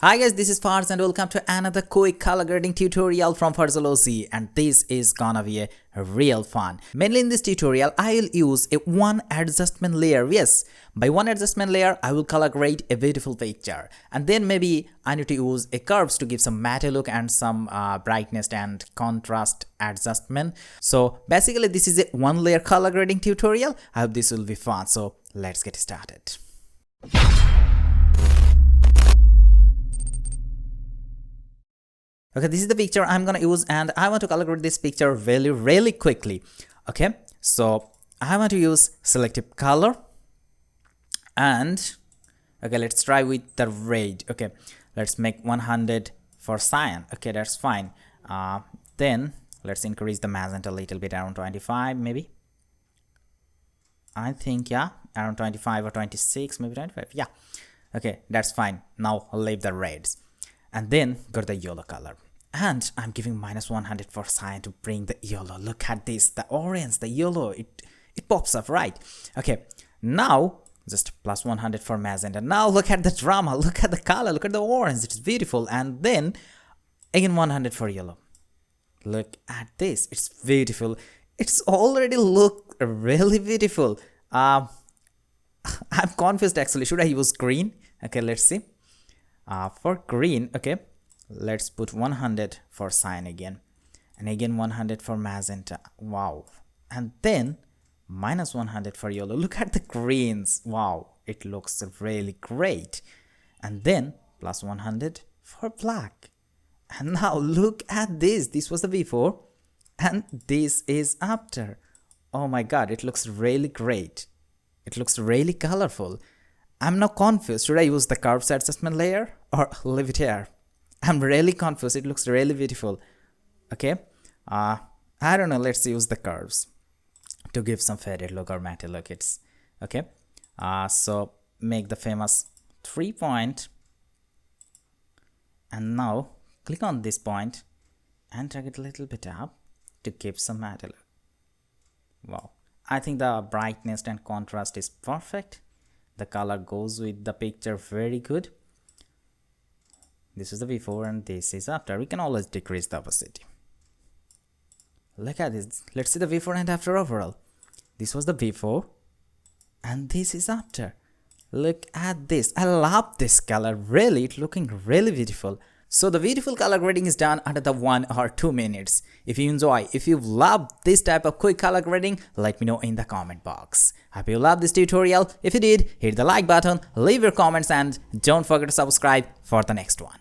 Hi guys, this is Farz and welcome to another quick color grading tutorial from Farzzology, and this is gonna be a real fun. Mainly in this tutorial, I will use a one adjustment layer. Yes, by one adjustment layer, I will color grade a beautiful picture, and then maybe I need to use a curves to give some matte look and some brightness and contrast adjustment. So basically, this is a one layer color grading tutorial. I hope this will be fun. So let's get started. Okay, this is the picture I'm gonna use, and I want to color grade this picture really quickly. Okay, so I want to use selective color, and okay, let's try with the red. Okay, let's make 100 for cyan. Okay, that's fine. Then let's increase the magenta a little bit, around 25 maybe. I think, yeah, around 25 or 26, maybe 25. Yeah, okay, that's fine. Now I'll leave the reds. And then got the yellow color, and I'm giving -100 for cyan to bring the yellow. Look at this, the orange, the yellow, it pops up, right? Okay, now just +100 for magenta. Now look at the drama, look at the color, look at the orange, it's beautiful. And then again 100 for yellow. Look at this, it's beautiful. It's already look really beautiful. I'm confused actually. Should I use green? Okay, let's see. For green, okay, let's put 100 for cyan again, and again 100 for magenta. Wow. And then -100 for yellow. Look at the greens. Wow, it looks really great. And then +100 for black. And now look at this. This was the before, and this is after. Oh my god, it looks really great. It looks really colorful. I'm now confused. Should I use the curves adjustment layer or leave it here? I'm really confused. It looks really beautiful. Okay. I don't know. Let's use the curves to give some faded look or matte look. It's okay. So make the famous 3 point, and now click on this point and drag it a little bit up to give some matte look. Wow. I think the brightness and contrast is perfect. The color goes with the picture very good. This is the before and this is after. We can always decrease the opacity. Look at this. Let's see the before and after overall. This was the before and this is after. Look at this. I love this color. Really, it's looking really beautiful. So the beautiful color grading is done under the 1 or 2 minutes. If you enjoy, if you love this type of quick color grading, let me know in the comment box. Hope you love this tutorial. If you did, hit the like button, leave your comments, and don't forget to subscribe for the next one.